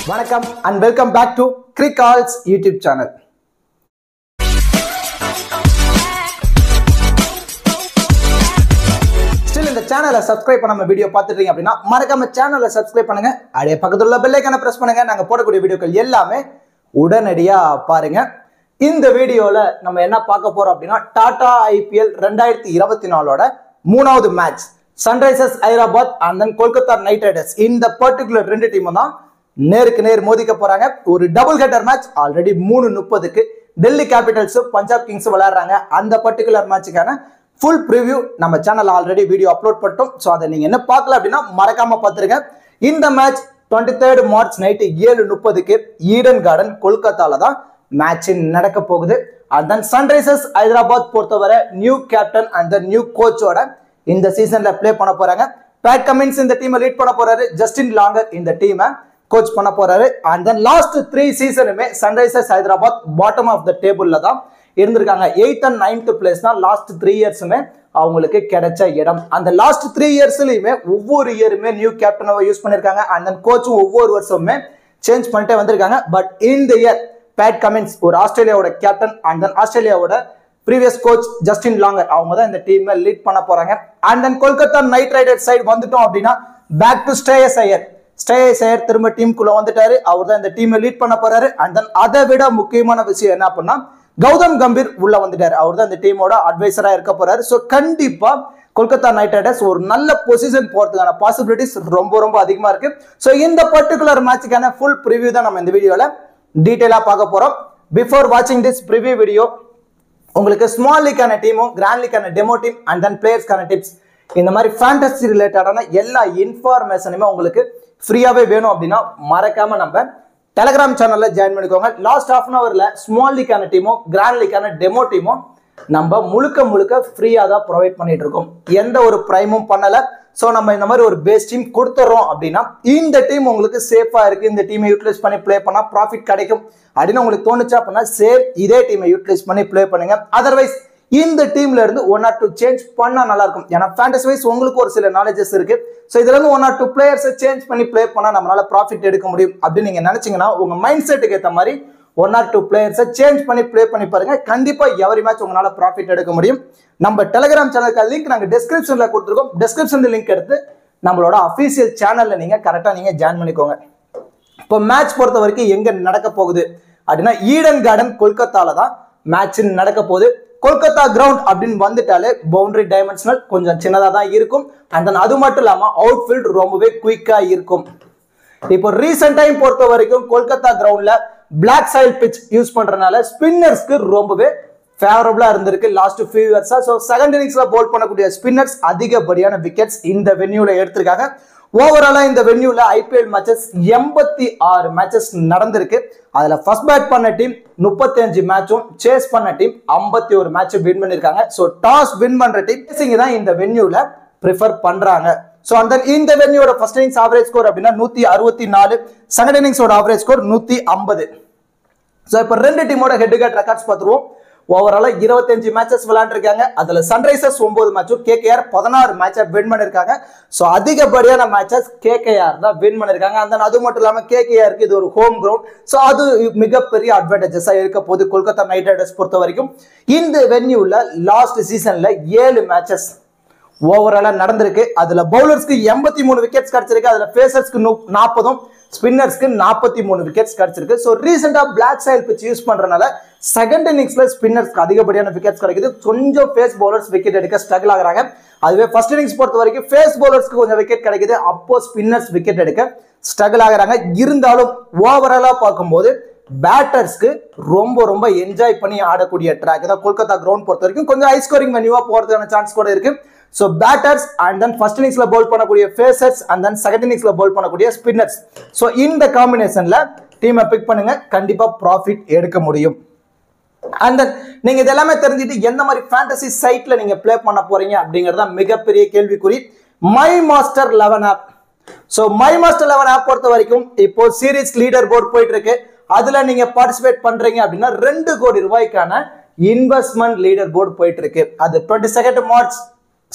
Vanakkam and welcome back to Crickall's YouTube channel. Still in the channel subscribe பண்ணாம video பார்த்துட்டீங்க அப்படினா மறக்காம சேனலை subscribe பண்ணுங்க. அப்படியே பக்கத்துல உள்ள பெல் ஐகானை பிரஸ் பண்ணுங்க. நாங்க போடக்கூடிய வீடியோக்கள் எல்லாமே உடனடியா பாருங்க. இந்த வீடியோல நம்ம என்ன பார்க்க போறோம் அப்படினா டாடா IPL 2024 ஓட மூணாவது match Sunrisers Hyderabad and then Kolkata Knight Riders இந்த பர்టిక్యులர் ரெண்டு டீமும் தான் நேருக்கு நேர் மோதிக்க போறாங்க. ஒரு டபுள் ஹெட்டர் மேட்ச் ஆல்ரெடி 3:30க்கு டெல்லி கேபிட்டல்ஸ் பஞ்சாப் கிங்ஸ் விளையாடுறாங்க. அந்த பர்టిక్యులர் மேட்சுக்கான ஃபுல் ப்ரிவ்யூ நம்ம சேனல்ல ஆல்ரெடி வீடியோ அப்லோட் பண்ணிட்டோம். சோ அதை நீங்க என்ன பார்க்கல அப்படினா மறக்காம பாத்துருங்க. இந்த மேட்ச் 23rd மார்ச் நைட் 7:30க்கு ஈடன் கார்டன் கொல்கத்தால தான் மேட்ச் நடக்க போகுது. and then Sunrisers Hyderabad பொறுத்தவரை new captain and the new கோச்சோட இந்த சீசன்ல ப்ளே பண்ண போறாங்க. பேட் கமின்ஸ் இந்த டீமை லீட் பண்ண போறாரு. ஜஸ்டின் லாங்கர் இந்த டீமை கோச் பண்ண போறாரு. and then லாஸ்ட் 3 சீசனுமே Sunrisers Hyderabad bottom of the டேபிள்ல தான் இருந்திருக்காங்க. 8th and 9th பிளேஸ் தான் லாஸ்ட் 3 இயர்ஸுமே அவங்களுக்கு கிடைச்ச இடம். அந்த லாஸ்ட் 3 இயர்ஸ்லயுமே ஒவ்வொரு இயருமே நியூ கேப்டனை யூஸ் பண்ணிருக்காங்க. and then கோச்சும் ஒவ்வொரு வருஷமுமே சேஞ்ச் பண்ணிட்டே வந்திருக்காங்க. பட் இந்த இயர் பேட் கமின்ஸ் ஒரு ஆஸ்திரேலியாவோட கேப்டன் and then ஆஸ்திரேலியாவோட ப்ரீவியஸ் கோச் ஜஸ்டின் லாங்கர் அவங்க தான் இந்த டீமை லீட் பண்ண போறாங்க. and then Kolkata Knight Riders side வந்துட்டோம் அப்படின்னா பேக் டு ஸ்ரேயஸ் ஐயர் திரும்ப டீமுக்குள்ள வந்துட்டாரு. அவர் தான் இந்த டீமை லீட் பண்ண போறாரு. and then அதை விட முக்கியமான விஷயம் என்ன அப்படின்னா கௌதம் கம்பீர் உள்ள வந்துட்டாரு. அவர் தான் இந்த டீமோட அட்வைசரா இருக்க போறாரு. ஸோ கண்டிப்பா கொல்கத்தா நைட் ரைடர்ஸ் ஒரு நல்ல பொசிஷன் போறதுக்கான பாசிபிலிட்டிஸ் ரொம்ப அதிகமா இருக்கு. ஸோ இந்த பர்டிகுலர் மேட்சுக்கான ஃபுல் ப்ரிவியூ தான் நம்ம இந்த வீடியோல டீடைலா பார்க்க போறோம். பிஃபோர் வாட்சிங் திஸ் ப்ரிவியூ வீடியோ உங்களுக்கு ஸ்மால் லீக்கான டீமும் கிராண்ட் லீக்கான டெமோ டீம் and then பிளேயர்ஸ்க்கான டிப்ஸ் இந்த மாதிரி ஃபேண்டசி ரிலேட்டடான எல்லா இன்ஃபர்மேஷனுமே உங்களுக்கு ஃப்ரீயாவே வேணும் அப்படின்னா மறக்காம நம்ம டெலிகிராம் சேனல்ல ஜாயின் பண்ணிக்கோங்க. லாஸ்ட் half an hourல ஸ்மால் லீக்கான டீமும் கிராண்ட் லீக்கான டெமோ டீமும் நம்ம முழுக்க ஃப்ரீயா தான் ப்ரொவைட் பண்ணிட்டு இருக்கோம். எந்த ஒரு பிரைமும் பண்ணல. ஸோ நம்ம இந்த மாதிரி ஒரு பேஸ் டீம் கொடுத்துறோம் அப்படின்னா இந்த டீம் உங்களுக்கு சேஃபா இருக்கு, இந்த டீமை யூட்டிலைஸ் பண்ணி பிளே பண்ணா ப்ராஃபிட் கிடைக்கும் அப்படின்னு உங்களுக்கு தோணுச்சா அப்படின்னா சேம் இதே டீமை யூட்டிலைஸ் பண்ணி பிளே பண்ணுங்க. அதர்வைஸ் இந்த டீம்ல இருந்து 1 or 2 சேஞ்ச் பண்ணா நல்லா இருக்கும். ஏன்னா ஃபேண்டசி வைஸ் உங்களுக்கு ஒரு சில நாலேஜஸ் இருக்கு. ஸோ இதுல இருந்து 1 or 2 பிளேயர்ஸை சேஞ்ச் பண்ணி பிளே பண்ணா நம்மளால ப்ராஃபிட் எடுக்க முடியும் அப்படின்னு நீங்க நினைச்சீங்கன்னா உங்க மைண்ட் செட்டுக்கு ஏற்ற மாதிரி 1 or 2 பிளேயர்ஸை சேஞ்ச் பண்ணி பிளே பண்ணி பாருங்க. கண்டிப்பா எவரி மேட்ச் உங்களால ப்ராஃபிட் எடுக்க முடியும். நம்ம டெலிகிராம் சேனலுக்கு லிங்க் நாங்க டிஸ்கிரிப்ஷன்ல கொடுத்துருக்கோம். டிஸ்கிரிப்ஷன்ல லிங்க் எடுத்து நம்மளோட அஃபீஷியல் சேனல்ல நீங்க கரெக்டா நீங்க ஜாயின் பண்ணிக்கோங்க. இப்போ மேட்ச் பொறுத்த வரைக்கும் எங்க நடக்க போகுது அப்படின்னா ஈடன் கார்டன் கொல்கத்தால தான் மேட்ச் நடக்க போகுது. கொல்கத்தா கிரவுண்ட் அப்படின்னு வந்துட்டாலே பவுண்டரி டைமென்ஷனல் கொஞ்சம் சின்னதா தான் இருக்கும். and then அது மட்டும் இல்லாம அவுட்ஃபீல்ட் ரொம்பவே குயிக்கா இருக்கும். இப்போ ரீசெண்ட் டைம் பொறுத்த வரைக்கும் கொல்கத்தா கிரவுண்ட்ல பிளாக் சாயில் பிட்ச் யூஸ் பண்றதுனால ஸ்பின்னர்ஸ்க்கு ரொம்பவே ஃபேவரபிளா இருந்திருக்கு லாஸ்ட் ஃபியூ இயர்ஸா. ஸோ செகண்ட் இன்னிங்ஸ்ல போல் பண்ணக்கூடிய ஸ்பின்னர்ஸ் அதிகப்படியான விக்கெட்ஸ் இந்த வென்யூல எடுத்திருக்காங்க. ஓவராலா இந்த வென்யூல IPL மேட்சஸ் 86 மேட்சஸ் நடந்திருக்கு. அதுல ஃபர்ஸ்ட் பேட் பண்ண டீம் 35 மேட்சும் சேஸ் பண்ண டீம் 51 மேட்ச் வின் பண்ணிருக்காங்க. ஸோ டாஸ் வின் பண்ற டீம் சேசிங் தான் இந்த வென்யூல ப்ரிஃபர் பண்றாங்க. ஸோ அந்த இந்த வென்யூட ஃபர்ஸ்ட் இன்னிங்ஸ் ஆவரேஜ் ஸ்கோர் அப்படின்னா 164, செகண்ட் இன்னிங்ஸோட ஆவரேஜ் ஸ்கோர் 150. ஸோ இப்போ ரெண்டு டீமோட ஹெட் டு ஹெட் ரெக்கார்ட்ஸ் பார்த்துருவோம். ஓவராலா 25 மேட்சஸ் விளையாண்டுருக்காங்க. அதுல சன்ரைசர்ஸ் 9 மேட்சும் KKR 16 மேட்சை வின் பண்ணிருக்காங்க. ஸோ அதிகப்படியான மேட்சஸ் KKR தான் வின் பண்ணிருக்காங்க. அந்த அது மட்டும் இல்லாம KKRக்கு இது ஒரு ஹோம் கிரவுண்ட். ஸோ அது மிகப்பெரிய அட்வான்டேஜஸா இருக்க போது கொல்கத்தா நைட் ரைடர்ஸ் பொறுத்த வரைக்கும். இந்த வென்யூல லாஸ்ட் சீசன்ல 7 மேட்சஸ் ஓவராலா நடந்திருக்கு. அதுல பவுலர்ஸ்க்கு 83 விக்கெட்ஸ் கிடைச்சிருக்கு. அதுல பேசர்ஸ்க்கு 40, ஸ்பின்னர்ஸ்க்கு 43 விக்கெட்ஸ் கிடைச்சிருக்கு. ஸோ ரீசெண்டா பிளாக் சாயில் பிட்ச் யூஸ் பண்றதுனால செகண்ட் இன்னிங்ஸ்ல ஸ்பின்னர்ஸ்க்கு அதிகப்படியான விக்கெட்ஸ் கிடைக்குது. கொஞ்சம் பேஸ் பவுலர்ஸ் விக்கெட் எடுக்க ஸ்ட்ரகிள் ஆகுறாங்க. அதுவே ஃபர்ஸ்ட் இன்னிங்ஸ் பொறுத்த வரைக்கும் பேஸ் பவுலர்ஸ்க்கு கொஞ்சம் விக்கெட் கிடைக்குது. அப்போ ஸ்பின்னர்ஸ் விக்கெட் எடுக்க ஸ்ட்ரகிள் ஆகுறாங்க. இருந்தாலும் ஓவராலா பார்க்கும்போது பேட்டர்ஸ்க்கு ரொம்ப என்ஜாய் பண்ணி ஆடக்கூடிய ட்ராக் தான் கொல்கத்தா கிரவுண்ட் பொறுத்த வரைக்கும். கொஞ்சம் ஹை ஸ்கோரிங் வென்யூவா போறதுக்கான சான்ஸ் கூட இருக்கு. So batters and then first innings la bowl பண்ணக்கூடிய facers and then second innings la bowl பண்ணக்கூடிய spinners. So இந்த காம்பினேஷன்ல டீமை பிக் பண்ணுங்க. கண்டிப்பா ப்ராஃபிட் எடுக்க முடியும். and then நீங்க இதெல்லாம் தெரிஞ்சிட்டு எந்த மாதிரி ஃபேண்டசி சைட்ல நீங்க ப்ளே பண்ண போறீங்க அப்படிங்கறத மிகப்பெரிய கேள்விக்குறி. My master 11 app. So my master 11 app பொறுத்த வரைக்கும் இப்போ சீரிஸ் லீடர் போர்ட் போயிட்டு இருக்கு. அதுல நீங்க பார்ட்டிசிபேட் பண்றீங்க அப்படின்னா 2 கோடி ரூபாய்க்கான இன்வெஸ்ட்மெண்ட் லீடர் போர்ட் போயிட்டு இருக்கு. அது 22nd மார்ச்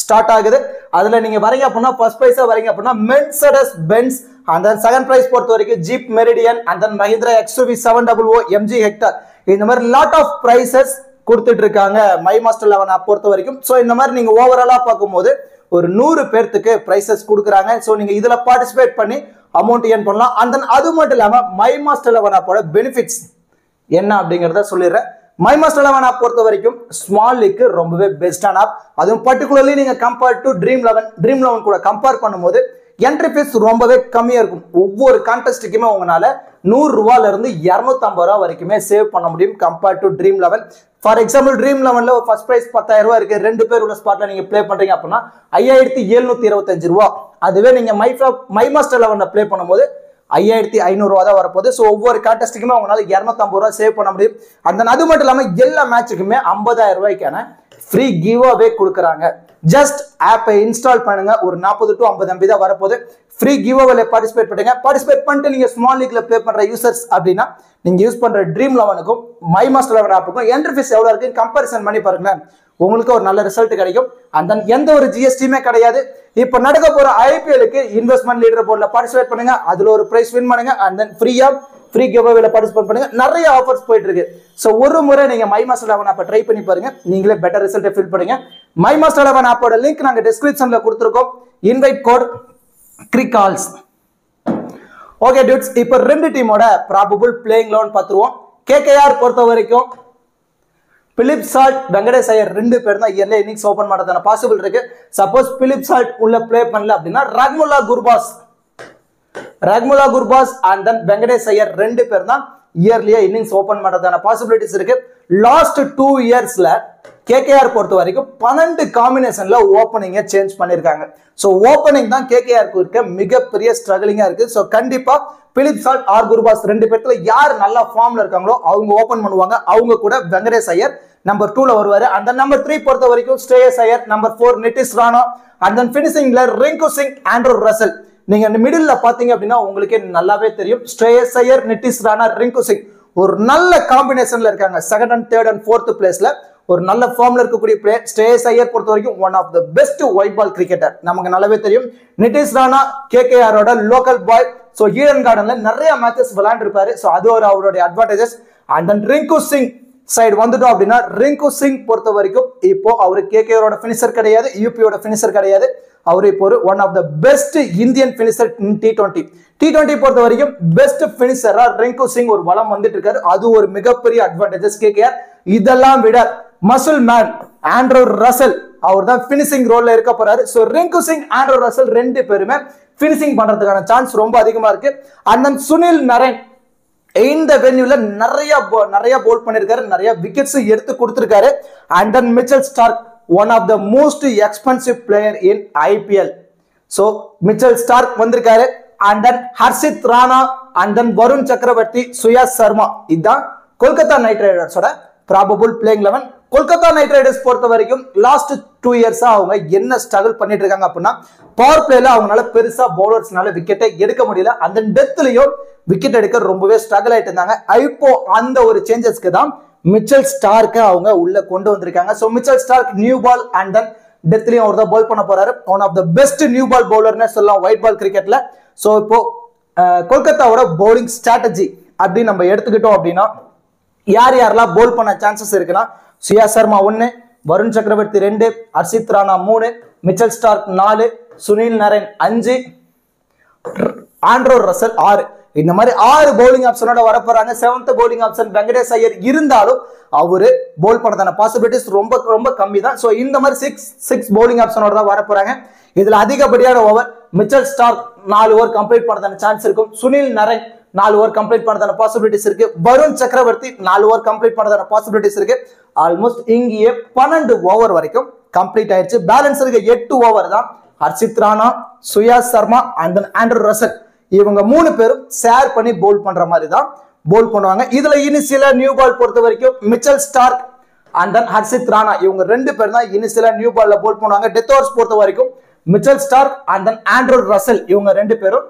ஸ்டார்ட் ஆகுது. அதுல நீங்க வரீங்க அப்படின்னா ஃபர்ஸ்ட் பிரைஸா வரீங்க அப்படின்னா Mercedes Benz and then second prize பொறுத்த வரைக்கும் Jeep Meridian and then Mahindra XUV 700 MG Hector இந்த மாதிரி லாட் ஆஃப் பிரைசஸ் கொடுத்துட்டு இருக்காங்க மை மாஸ்டர் 11 ஆப் பொறுத்த வரைக்கும். ஸோ இந்த மாதிரி நீங்க ஓவராலா பார்க்கும்போது ஒரு 100 பேர்த்துக்கு பிரைசஸ் கொடுக்குறாங்க. ஸோ நீங்க இதுல பார்ட்டிசிபேட் பண்ணி அமௌண்ட் ஏர்ன் பண்ணலாம். அண்ட் தென் அது மட்டும் இல்லாம மை மாஸ்டர் 11 ஆப்போட பெனிஃபிட்ஸ் என்ன அப்படிங்கறத சொல்லிடுறேன். மை மாஸ்டர் 11 ஆப் பொறுத்த வரைக்கும் ஸ்மால் லீக்கு ரொம்பவே பெஸ்டான ஆப். அதுவும் பர்டிகுலர்லி நீங்க கம்பேர் டு ட்ரீம் 11 கூட கம்பேர் பண்ணும்போது என்ட்ரி ஃபீஸ் ரொம்பவே கம்மியா இருக்கும். ஒவ்வொரு கான்டெஸ்ட்டுக்குமே உங்களால 100 ரூபாயில இருந்து 250 ரூபாய் வரைக்குமே சேவ் பண்ண முடியும் compare to Dream 11. For example Dream 11ல ஒரு ஃபர்ஸ்ட் பிரைஸ் 10,000 ரூபாய் இருக்கு. 2 பேர் உள்ள ஸ்பாட்ல நீங்க ப்ளே பண்றீங்க அப்படின்னா 5,725 ரூபாய். அதுவே நீங்க மை மாஸ்டர் 11ல ப்ளே பண்ணும்போது 5,500 ரூபாய் தான் வரப்போகுது. ஸோ ஒவ்வொரு கான்டெஸ்ட்டுக்குமே உங்களால 250 ரூபாய் சேவ் பண்ண முடியும். அது மட்டும் இல்லாம எல்லா மேட்சுக்குமே 50,000 ரூபாய்க்கான ஃப்ரீ கிவ் அவே கொடுக்குறாங்க. ஜஸ்ட் ஆப்பை இன்ஸ்டால் பண்ணுங்க. ஒரு 40 to 50 MB தான் வரப்போகுது. ஃப்ரீ கிவ் அவேல பார்ட்டிசிபேட் பண்ணுங்க. பார்ட்டிசிபேட் பண்ணிட்டு நீங்க ஸ்மால் லீக்ல ப்ளே பண்ற யூசர்ஸ் அப்படின்னா நீங்க யூஸ் பண்ற ட்ரீம் 11க்கும் மை மாஸ்டர் 11 ஆப்புக்கும் என்ட்ரி ஃபீஸ் எவ்வளவு இருக்கு கம்பேரிசன் பண்ணி பாருங்களேன். உங்களுக்கு ஒரு நல்ல ரிசல்ட் கிடைக்கும். அந்த எந்த ஒரு ஜிஎஸ்டியுமே கிடையாது. இப்ப நடக்க போற ஐபிஎலுக்கு இன்வெஸ்ட்மெண்ட் லீடர் போர்ட்ல பார்ட்டிசிபேட் பண்ணுங்க. அதுல ஒரு பிரைஸ் வின் பண்ணுங்க. அண்ட் தென் ஃப்ரீ கிவ்அவேல பார்ட்டிசிபேட் பண்ணுங்க. நிறைய ஆஃபர்ஸ் போயிட்டு இருக்கு. சோ ஒரு முறை நீங்க மை மாஸ்டர் 11 ஆப்பை ட்ரை பண்ணி பாருங்க. நீங்களே பெட்டர் ரிசல்ட் ஃபீல் பண்ணுங்க. மை மாஸ்டர் 11 ஆப்போட லிங்க் நாங்க டிஸ்கிரிப்ஷன்ல கொடுத்திருக்கோம். இன்வைட் கோட் கிரிகால்ஸ். ஓகே டியூட்ஸ், இப்போ ரெண்டு டீமோட ப்ராபபிள் பிளேயிங் 11 பார்த்துருவோம். கேகேஆர் பொறுத்த வரைக்கும் பிலிப் சால்ட், வெங்கடேஷ் ஐயர் 2 பேர் தான் இயர்ல இன்னிங்ஸ் ஓபன் பண்றதுக்கான பாசிபிள் இருக்கு. சப்போஸ் பிலிப் சால்ட் உள்ள ப்ளே பண்ணல அப்படின்னா ரக்முல்லா குர்பாஸ் அண்ட் தென் வெங்கடேஷ் ஐயர் 2 பேர் தான் இயர்லியா இன்னிங்ஸ் ஓபன் பண்றதுக்கான பாசிபிலிட்டிஸ் இருக்கு. லாஸ்ட் 2 இயர்ஸ்ல கேகேஆர் பொறுத்த வரைக்கும் 12 காம்பினேஷன்ல ஓப்பனிங்க சேஞ்ச் பண்ணிருக்காங்க. சோ ஓப்பனிங் தான் கேகேஆருக்கு இருக்க மிகப்பெரிய ஸ்ட்ரகிளிங்கா இருக்கு. சோ கண்டிப்பா பிலிப் சால்ட் ஆர் குர்பாஸ் 2 பேர்த்துல யார் நல்ல ஃபார்ம்ல இருக்காங்களோ அவங்க ஓபன் பண்ணுவாங்க. அவங்க கூட வெங்கடேஷ் ஐயர் நம்பர் 2ல வருவாரு. அந்த நம்பர் 3 பொறுத்த வரைக்கும் Shreyas Iyer, number 4 Nitish Rana, and then ஃபினிஷிங்ல ரிங்கு சிங், ஆண்ட்ரூ ரசல். நீங்க இந்த மிடில்ல பாத்தீங்க அப்படின்னா உங்களுக்கே நல்லாவே தெரியும் ஸ்ரேயஸ் ஐயர், நிதிஷ் ராணா, ரிங்கு சிங் ஒரு நல்ல காம்பினேஷன்ல இருக்காங்க. Second and third and fourth பிளேஸ்ல ஒரு நல்ல ஃபார்ம்ல இருக்கக்கூடிய பிளேயர். ஸ்ரேயஸ் ஐயர் பொறுத்த வரைக்கும் one of the best white ball cricketer நமக்கு நல்லாவே தெரியும். நிதிஷ் ராணா கேகேஆரோட லோக்கல் பாய். சோ ஈடன் கார்டன்ல நிறைய மேட்சஸ் விளையாண்டுருப்பாரு. சோ அது ஒரு அவருடைய advantages. And then Rinku Singh side வந்துட்டோம் அப்படின்னா ரிங்கு சிங் பொறுத்த வரைக்கும் இப்போ அவரு கேகேஆரோட பினிஷர் கிடையாது, யூபியோட பினிஷர் கிடையாது. அவர் இப்போ ஒரு one of the best Indian finisher in T20 பொறுத்த வரைக்கும் பெஸ்ட் பினிஷரா ரிங்கு சிங் ஒரு வளம் வந்துட்டு இருக்காரு. அது ஒரு மிகப்பெரிய அட்வான்டேஜஸ் கேகேஆர். இதெல்லாம் விட மசில் மேன் ஆண்ட்ரூ ரசல் அவர் தான் பினிஷிங் ரோல்ல இருக்க போறாரு. So Rinku Singh, Andrew Russell 2 பேருமே பினிஷிங் பண்றதுக்கான சான்ஸ் ரொம்ப அதிகமா இருக்கு. அண்ட் தென் சுனில் நரேன் இந்த வென்யூல நிறைய போல் பண்ணிருக்காரு, நிறைய விக்கெட்ஸ் எடுத்து கொடுத்திருக்காரு. And then Mitchell Starc one of the most expensive player in IPL. So Mitchell Starc வந்திருக்காரு. And then Harshit Rana, and then Varun Chakravarthy, Suyash Sharma. இதுதான் கொல்கத்தா நைட் ரைடர்ஸோட probable playing 11. Kolkata Knight Riders பொறுத்த வரைக்கும் லாஸ்ட் 2 இயர்ஸா அவங்க என்ன ஸ்ட்ரகிள் பண்ணிட்டு இருக்காங்க அப்படின்னா பவர் பிளேல அவங்களால பெருசா பவுலர்ஸ்னால விக்கெட்டை எடுக்க முடியல. அந்த டெத்லயும் விக்கெட் எடுக்க ரொம்பவே ஸ்ட்ரகிள் ஆயிட்டு இருந்தாங்க. இப்போ அந்த ஒரு சேஞ்சஸ்க்கு தான் மிச்சல் ஸ்டார்க்கை அவங்க உள்ள கொண்டு வந்திருக்காங்க. So Mitchell Starc new ball and then டெத்லயும் அவர் தான் பவுல் பண்ண போறாரு. One of the best new ball பவுலர்னு சொல்லலாம் ஒயிட் பால் கிரிக்கெட்ல. சோ இப்போ கொல்கத்தாவோட பவுலிங் ஸ்ட்ராட்டஜி அப்படி நம்ம எடுத்துக்கிட்டோம் அப்படின்னா யாரெல்லாம் போல் பண்ண சான்சஸ் இருக்குன்னா Suyash Sharma 1, Varun Chakravarthy 2, Harshit Rana 3, Mitchell Starc 4, Sunil Narine 5, Andre Russell 6. இந்த மாதிரி 6 பவுலிங் ஆப்ஷனோட வரப்போறாங்க. 7th bowling option Venkatesh Iyer இருந்தாலும் அவரு போல் பண்ணதான பாசிபிலிட்டிஸ் ரொம்ப கம்மி தான். சோ இந்த மாதிரி 6 பவுலிங் ஆப்ஷனோட தான் வரப்போறாங்க. இதுல அதிகப்படியான over Mitchell Starc 4 over complete பண்ணதான சான்ஸ் இருக்கும். சுனில் நரேன் 4 ஓவர் கம்ப்ளீட் பண்ணதான பாசிபிலிட்டிஸ் இருக்கு. வருண் சக்கரவர்த்தி 4 ஓவர் கம்ப்ளீட் பண்ணதான பாசிபிலிட்டிஸ் இருக்கு. ஆல்மோஸ்ட் இங்கேயே 12 ஓவர் வரைக்கும் கம்ப்ளீட் ஆயிடுச்சு. பேலன்ஸ் இருக்க 8 ஓவர் தான் Harshit Rana, Suyash Sharma and then Andre Russell இவங்க 3 பேரும் ஷேர் பண்ணி போல் பண்ற மாதிரி தான் போல் பண்ணுவாங்க. இதுல இனிஷியலா நியூ பால் பொறுத்த வரைக்கும் Mitchell Stark and then Harshit Rana இவங்க 2 பேர் தான் இனிஷியலா நியூ பால்ல போல் பண்ணுவாங்க. டெத் ஓவர்ஸ் பொறுத்த வரைக்கும் Mitchell Stark and then Andre Russell இவங்க 2 பேரும்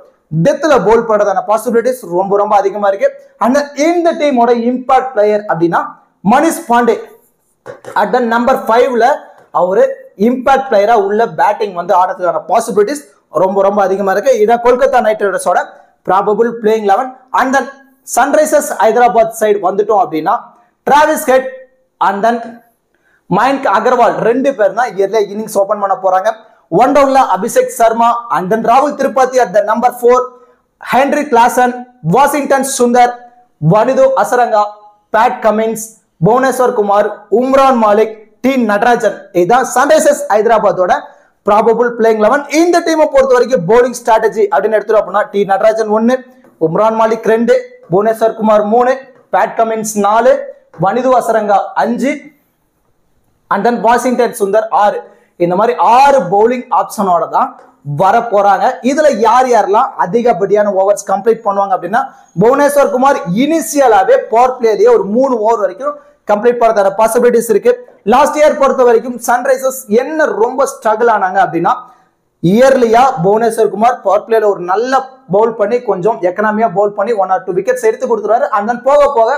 டெத்ல போல் பண்றதான பாசிபிலிட்டிஸ் ரொம்ப அதிகமா இருக்கு. அண்ட் இந்த டீமோட இம்பாக்ட் பிளேயர் அப்படின்னா மனிஷ் பாண்டே அட் நம்பர் 5ல அவரு இம்பாக்ட் பிளேயரா உள்ள பேட்டிங் வந்து ஆடுறதுக்கான பாசிபிலிட்டிஸ் ரொம்ப ரொம்ப அதிகமா இருக்கு. இதான் கொல்கத்தா நைட் ரைடர்ஸோட probable playing 11. And then Sunrisers Hyderabad side வந்துட்டோம் அப்படின்னா Travis Head and then Mayank Agarwal 2 பேர் தான் இயர்ல இன்னிங்ஸ் ஓபன் பண்ண போறாங்க. ஒன் டவுன்ல அபிஷேக் சர்மா அண்ட் தென் ராகுல் Tripathi at the number 4, Henry Klaasen, Washington Sundar, Wanindu Hasaranga, Pat Cummins, Bhuvneshwar Kumar, Umran Malik, T Natarajan. இதுதான் சன்ரைசர்ஸ் ஹைதராபாத்தோட ப்ராபபிள் பிளேயிங் 11. இந்த டீமை பொறுத்த வரைக்கும் போலிங் ஸ்ட்ராட்டஜி அப்படின்னு எடுத்துட்டோம் அப்படின்னா T Natarajan 1, Umran Malik 2, Bhuvneshwar Kumar 3, Pat Cummins 4, Wanindu Hasaranga 5 and then Washington Sundar 6. இந்த மாதிரி 6 பவுலிங் ஆப்ஷனோட தான் வர போறாங்க. இதுல யார் யாரெல்லாம் அதிகப்படியான ஓவர்ஸ் கம்ப்ளீட் பண்ணுவாங்க அப்படின்னா புவனேஸ்வர் குமார் இனிஷியலாவே பவர் பிளேலயே ஒரு 3 ஓவர் வரைக்கும் கம்ப்ளீட் பண்றதான பாசிபிலிட்டிஸ் இருக்கு. லாஸ்ட் இயர் பொறுத்த வரைக்கும் சன்ரைசர்ஸ் என்ன ரொம்ப ஸ்ட்ரகிள் ஆனாங்க அப்படின்னா இயர்லியா புவனேஸ்வர் குமார் பவர் பிளேல ஒரு நல்ல பவுல் பண்ணி கொஞ்சம் எக்கனாமியா பவுல் பண்ணி 1 or 2 விக்கெட்ஸ் எடுத்து கொடுத்துருவாரு. அண்ட் தென் போக போக